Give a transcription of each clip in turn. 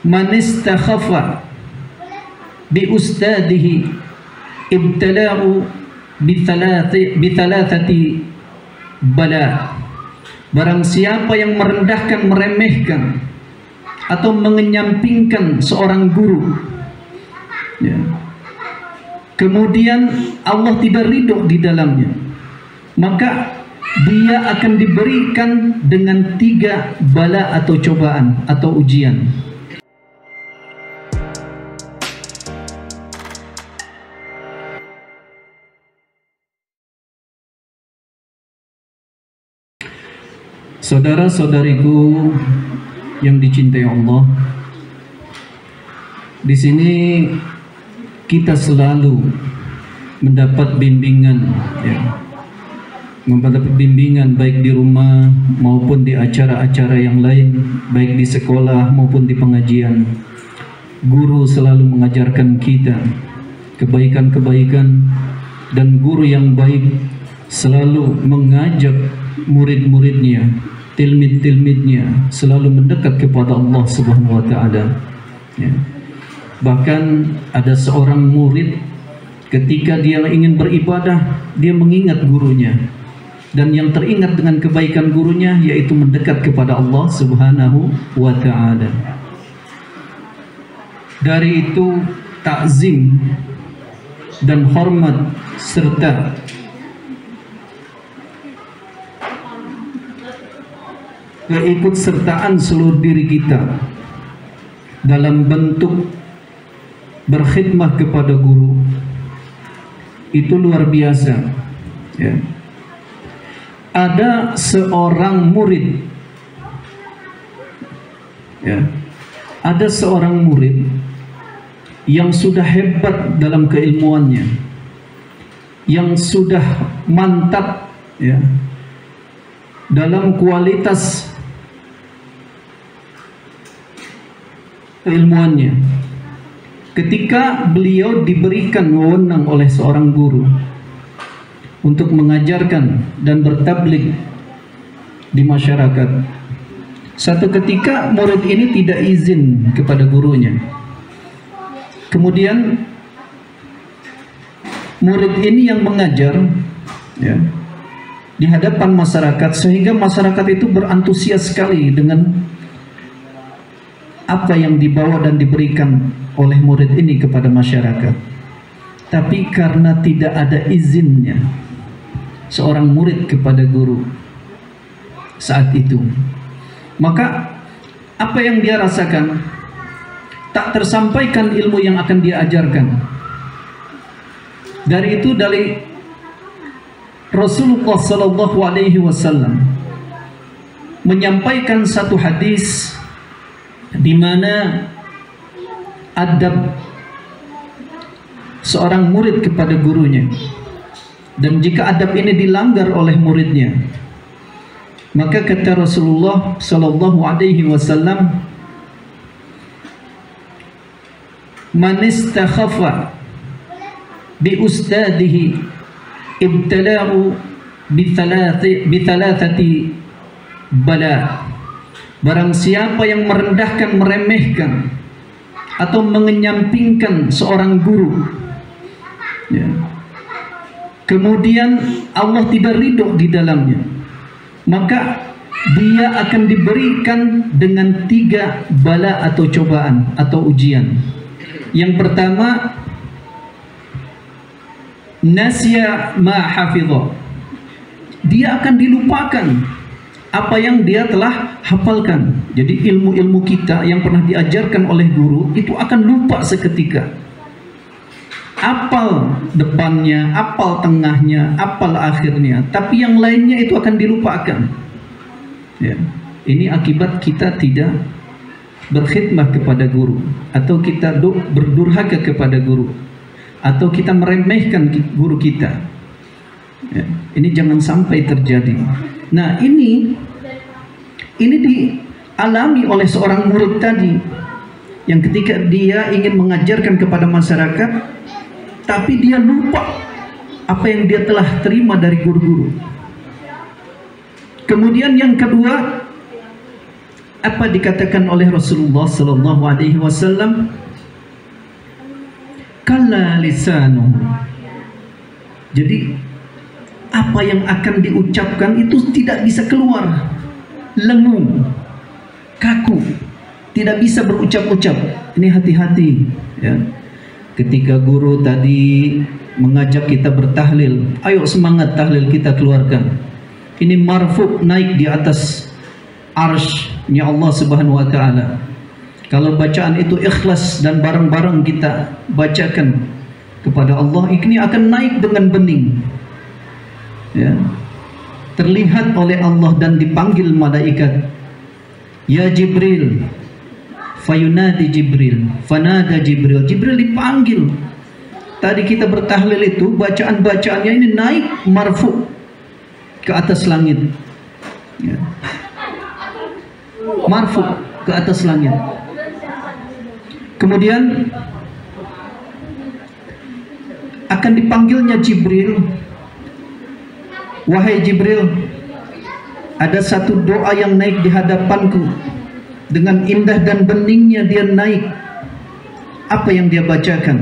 man istakhafa bi ustadihi ibtala'u bi thalathati bala. Barang siapa yang merendahkan, meremehkan atau mengenyampingkan seorang guru, ya, kemudian Allah tidak ridho di dalamnya, maka dia akan diberikan dengan 3 bala atau cobaan atau ujian. Saudara-saudariku yang dicintai Allah, di sini kita selalu mendapat bimbingan, ya, mendapat bimbingan baik di rumah maupun di acara-acara yang lain, baik di sekolah maupun di pengajian. Guru selalu mengajarkan kita kebaikan-kebaikan, dan guru yang baik selalu mengajak murid-muridnya, tilmid-tilmidnya selalu mendekat kepada Allah Subhanahu wa taala. Ya. Bahkan ada seorang murid ketika dia ingin beribadah, dia mengingat gurunya, dan yang teringat dengan kebaikan gurunya yaitu mendekat kepada Allah Subhanahu wa taala. Dari itu takzim dan hormat serta keikutsertaan seluruh diri kita dalam bentuk berkhidmah kepada guru itu luar biasa, ya. Ada seorang murid, ya, ada seorang murid yang sudah hebat dalam keilmuannya, yang sudah mantap, ya, dalam kualitas keilmuannya. Ketika beliau diberikan wewenang oleh seorang guru untuk mengajarkan dan bertabligh di masyarakat, satu ketika murid ini tidak izin kepada gurunya. Kemudian murid ini yang mengajar, ya, di hadapan masyarakat, sehingga masyarakat itu berantusias sekali dengan apa yang dibawa dan diberikan oleh murid ini kepada masyarakat. Tapi karena tidak ada izinnya seorang murid kepada guru saat itu, maka apa yang dia rasakan tak tersampaikan ilmu yang akan dia ajarkan. Dari itu, dari Rasulullah Sallallahu Alaihi Wasallam menyampaikan satu hadis di mana adab seorang murid kepada gurunya, dan jika adab ini dilanggar oleh muridnya, maka kata Rasulullah Sallallahu Alaihi Wasallam, man istakhafa bi ustadihi ibtala'u bi thalathati bala. Barang siapa yang merendahkan, meremehkan atau mengenyampingkan seorang guru, ya, kemudian Allah tidak ridho di dalamnya, maka dia akan diberikan dengan 3 bala atau cobaan atau ujian. Yang pertama, nasya ma hafidha, dia akan dilupakan apa yang dia telah hafalkan. Jadi ilmu-ilmu kita yang pernah diajarkan oleh guru itu akan lupa seketika. Apal depannya, apal tengahnya, apal akhirnya, tapi yang lainnya itu akan dilupakan. Ya. Ini akibat kita tidak berkhidmah kepada guru, atau kita berdurhaka kepada guru, atau kita meremehkan guru kita. Ya. Ini jangan sampai terjadi. Nah, ini dialami oleh seorang murid tadi, yang ketika dia ingin mengajarkan kepada masyarakat, tapi dia lupa apa yang dia telah terima dari guru-guru. Kemudian yang kedua, Apa dikatakan oleh Rasulullah sallallahu alaihi wasallam? Kalla lisanu. Jadi apa yang akan diucapkan itu tidak bisa keluar, lengung, kaku, tidak bisa berucap-ucap. Ini hati-hati ya. Ketika guru tadi mengajak kita bertahlil, ayo semangat tahlil kita keluarkan. Ini marfu, naik di atas arsy-Nya Allah Subhanahu wa taala. Kalau bacaan itu ikhlas dan bareng-bareng kita bacakan kepada Allah, ini akan naik dengan bening. Ya. Terlihat oleh Allah dan dipanggil malaikat. Ya Jibril. Fayunadi Jibril, fanada Jibril. Jibril dipanggil. Tadi kita bertahlil itu, bacaan-bacaannya ini naik marfu ke atas langit. Ya. Marfu ke atas langit. Kemudian akan dipanggilnya Jibril. Wahai Jibril, ada satu doa yang naik di hadapanku. Dengan indah dan beningnya dia naik. Apa yang dia bacakan?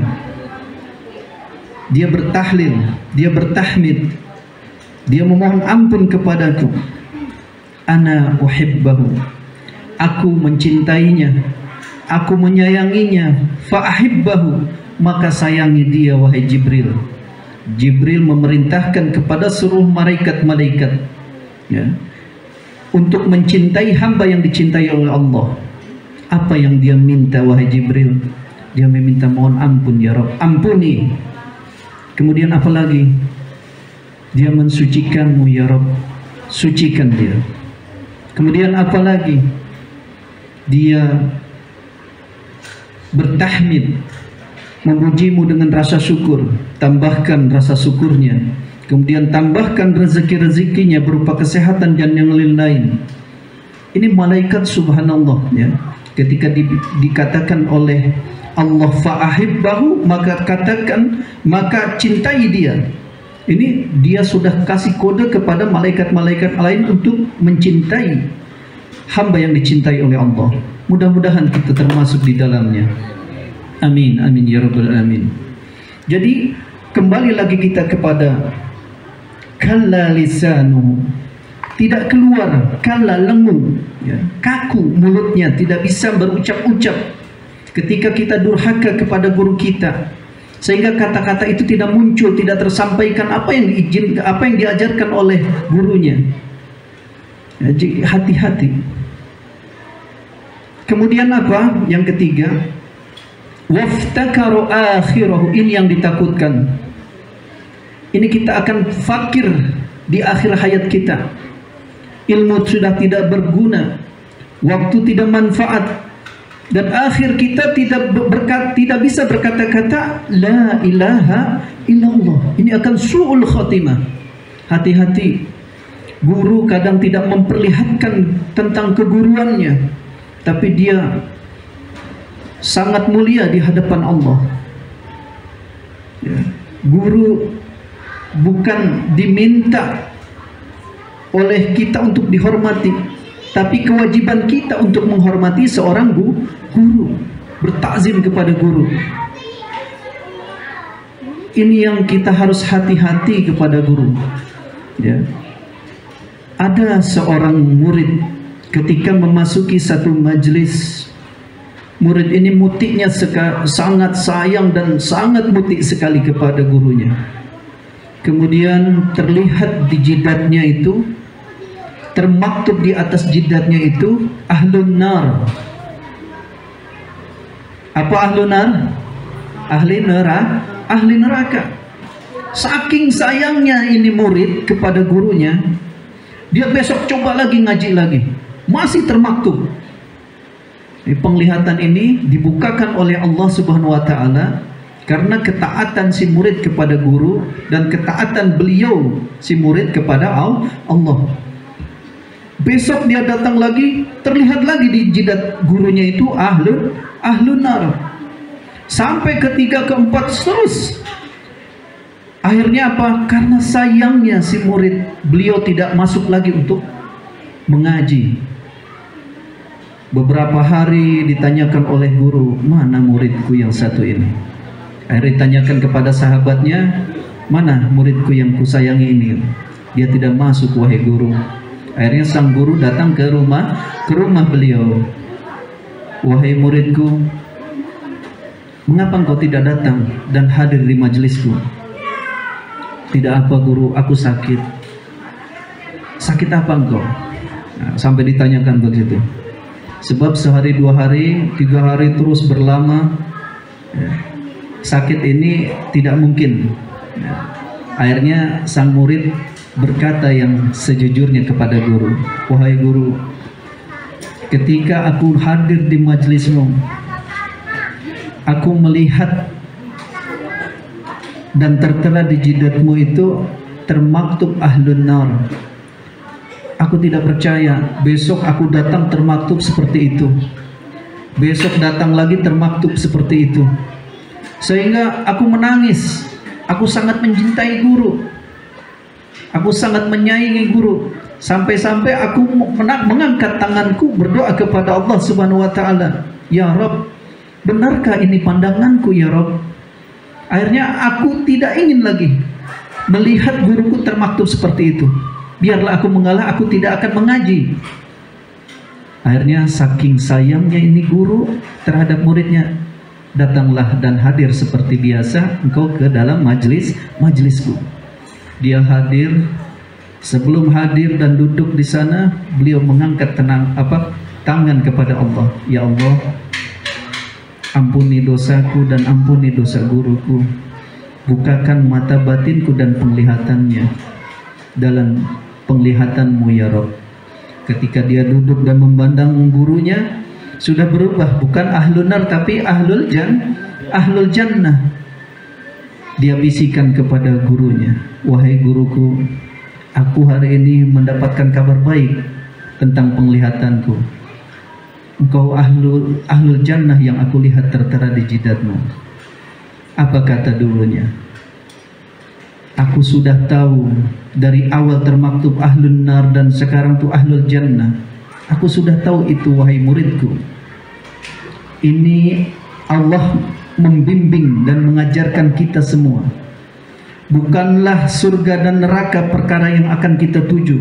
Dia bertahlil, dia bertahmid, dia memohon ampun kepadaku. Ana uhibbahu, aku mencintainya, aku menyayanginya. Fa'ahibbahu, maka sayangi dia wahai Jibril. Jibril memerintahkan kepada seluruh malaikat-malaikat ya, untuk mencintai hamba yang dicintai oleh Allah. Apa yang dia minta wahai Jibril? Dia meminta mohon ampun ya Rabb, ampuni. Kemudian apa lagi? Dia mensucikanmu ya Rabb, sucikan dia. Kemudian apa lagi? Dia bertahmid, memujimu dengan rasa syukur, tambahkan rasa syukurnya. Kemudian tambahkan rezeki-rezekinya berupa kesehatan dan yang lain-lain. Ini malaikat subhanallah ya. Ketika dikatakan oleh Allah fa'ahibbahu, maka katakan, maka cintai dia. Ini dia sudah kasih kode kepada malaikat-malaikat lain untuk mencintai hamba yang dicintai oleh Allah. Mudah-mudahan kita termasuk di dalamnya. Amin, amin ya rabbal alamin. Jadi kembali lagi kita kepada kalla lisanu, tidak keluar, kalla lengung ya, kaku mulutnya, tidak bisa berucap-ucap ketika kita durhaka kepada guru kita, sehingga kata-kata itu tidak muncul, tidak tersampaikan apa yang diizinkan, apa yang diajarkan oleh gurunya. Jadi hati-hati. Kemudian apa? Yang ketiga, waftakaru akhirahu, ini yang ditakutkan. Ini kita akan fakir di akhir hayat kita. Ilmu sudah tidak berguna, waktu tidak manfaat, dan akhir kita tidak bisa berkata-kata la ilaha illallah. Ini akan su'ul khatimah. Hati-hati. Guru kadang tidak memperlihatkan tentang keguruannya, tapi dia sangat mulia di hadapan Allah ya. Guru bukan diminta oleh kita untuk dihormati, tapi kewajiban kita untuk menghormati seorang guru, bertakzim kepada guru. Ini yang kita harus hati-hati kepada guru ya. Ada seorang murid ketika memasuki satu majelis, murid ini mutiknya sangat sayang dan sangat mutik sekali kepada gurunya. Kemudian terlihat di jidatnya itu, termaktub di atas jidatnya itu, ahlun nar. Apa ahlun nar? Ahli neraka. Saking sayangnya ini murid kepada gurunya, dia besok coba lagi ngaji lagi, masih termaktub. Penglihatan ini dibukakan oleh Allah Subhanahu wa taala karena ketaatan si murid kepada guru dan ketaatan beliau si murid kepada Allah. Besok dia datang lagi, terlihat lagi di jidat gurunya itu ahlun nar. Sampai ketiga, keempat, terus. Akhirnya apa? Karena sayangnya si murid, beliau tidak masuk lagi untuk mengaji. Beberapa hari ditanyakan oleh guru, mana muridku yang satu ini? Akhirnya ditanyakan kepada sahabatnya, mana muridku yang kusayangi ini? Dia tidak masuk, wahai guru. Akhirnya sang guru datang ke rumah beliau. Wahai muridku, mengapa engkau tidak datang dan hadir di majelisku? Tidak apa guru, aku sakit. Sakit apa engkau? Nah, sampai ditanyakan begitu. Sebab sehari, 2 hari, 3 hari terus berlama, ya, sakit ini tidak mungkin. Ya. Akhirnya sang murid berkata yang sejujurnya kepada guru, wahai guru, ketika aku hadir di majelismu, aku melihat dan tertera di jidatmu itu termaktub ahlun nar. Aku tidak percaya, besok aku datang termaktub seperti itu, besok datang lagi termaktub seperti itu. Sehingga aku menangis. Aku sangat mencintai guru, aku sangat menyayangi guru, sampai-sampai aku mengangkat tanganku berdoa kepada Allah Subhanahu wa taala, ya Rabb, benarkah ini pandanganku ya Rabb? Akhirnya aku tidak ingin lagi melihat guruku termaktub seperti itu. Biarlah aku mengalah, aku tidak akan mengaji. Akhirnya saking sayangnya ini guru terhadap muridnya, datanglah dan hadir seperti biasa engkau ke dalam majelisku. Dia hadir. Sebelum hadir dan duduk di sana, beliau mengangkat tangan kepada Allah. Ya Allah, ampuni dosaku dan ampuni dosa guruku. Bukakan mata batinku dan penglihatannya dalam penglihatanmu ya Rabb. Ketika dia duduk dan memandang gurunya, sudah berubah, bukan ahlun nar tapi ahlul jannah. Dia bisikan kepada gurunya, wahai guruku, aku hari ini mendapatkan kabar baik tentang penglihatanku. Engkau ahlul jannah yang aku lihat tertera di jidatmu. Apa kata dulunya? Aku sudah tahu dari awal termaktub ahlun nar dan sekarang tuh ahlul jannah. Aku sudah tahu itu wahai muridku. Ini Allah membimbing dan mengajarkan kita semua. Bukanlah surga dan neraka perkara yang akan kita tuju,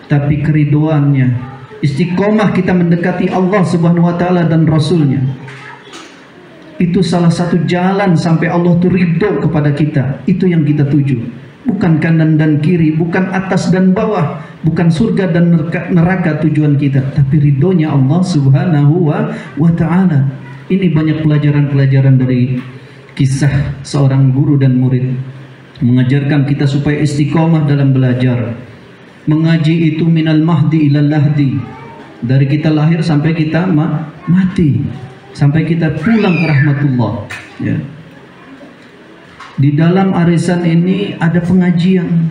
tapi keridoannya, istiqomah kita mendekati Allah Subhanahu wa taala dan Rasulnya. Itu salah satu jalan sampai Allah itu ridho kepada kita. Itu yang kita tuju. Bukan kanan dan kiri, bukan atas dan bawah, bukan surga dan neraka tujuan kita, tapi ridhonya Allah Subhanahu wa ta'ala. Ini banyak pelajaran-pelajaran dari kisah seorang guru dan murid, mengajarkan kita supaya istiqomah dalam belajar. Mengaji itu minal mahdi ilal lahdi, dari kita lahir sampai kita mati, sampai kita pulang ke rahmatullah, ya. Di dalam arisan ini ada pengajian,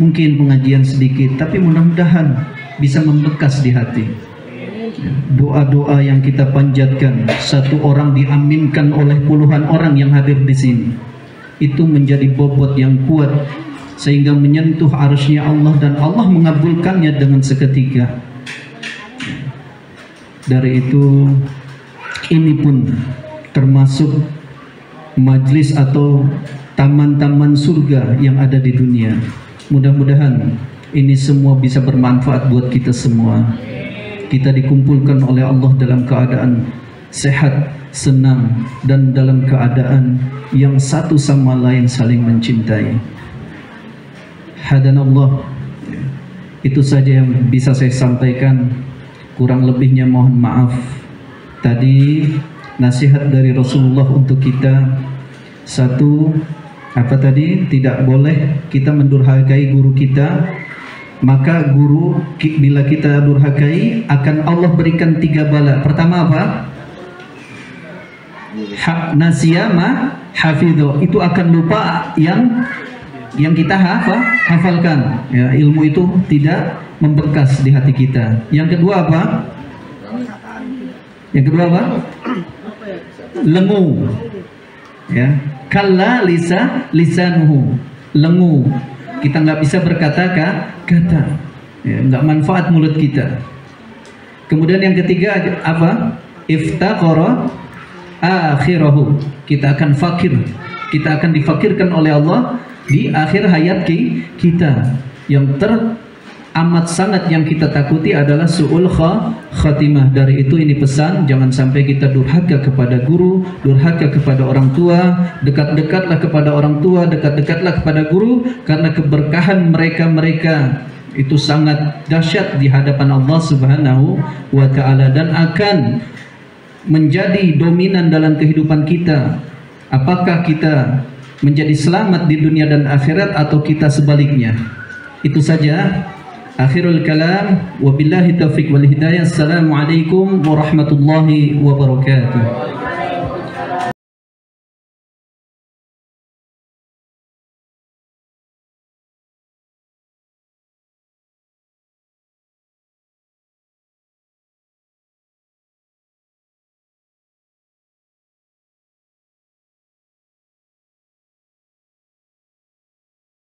mungkin pengajian sedikit, tapi mudah-mudahan bisa membekas di hati. Doa-doa yang kita panjatkan, satu orang diaminkan oleh puluhan orang yang hadir di sini, itu menjadi bobot yang kuat sehingga menyentuh arsy-Nya Allah dan Allah mengabulkannya dengan seketika. Dari itu, ini pun termasuk majlis atau taman-taman surga yang ada di dunia. Mudah-mudahan ini semua bisa bermanfaat buat kita semua. Kita dikumpulkan oleh Allah dalam keadaan sehat, senang, dan dalam keadaan yang satu sama lain saling mencintai. Hadanallah. Itu saja yang bisa saya sampaikan. Kurang lebihnya mohon maaf. Tadi nasihat dari Rasulullah untuk kita, satu, apa tadi? Tidak boleh kita mendurhakai guru kita. Maka guru, bila kita durhakai, akan Allah berikan 3 bala. Pertama apa? Nasiyama hafidho. Itu akan lupa yang kita hafalkan. Ya, ilmu itu tidak membekas di hati kita. Yang kedua apa? Yang kedua apa? Lengu. Ya, kalla lisanuhu. Lengu. Kita nggak bisa berkata-kata, ya, nggak manfaat mulut kita. Kemudian yang ketiga apa? Iftaqara akhirahu. Kita akan fakir. Kita akan difakirkan oleh Allah di akhir hayat kita. Yang amat sangat yang kita takuti adalah su'ul khatimah. Dari itu ini pesan, jangan sampai kita durhaka kepada guru, durhaka kepada orang tua. Dekat-dekatlah kepada orang tua, dekat-dekatlah kepada guru, karena keberkahan mereka itu sangat dahsyat di hadapan Allah Subhanahu wa ta'ala, dan akan menjadi dominan dalam kehidupan kita. Apakah kita menjadi selamat di dunia dan akhirat atau kita sebaliknya? Itu saja. Akhirul kalam, wabillahi taufiq wal hidayah. Assalamualaikum warahmatullahi wabarakatuh.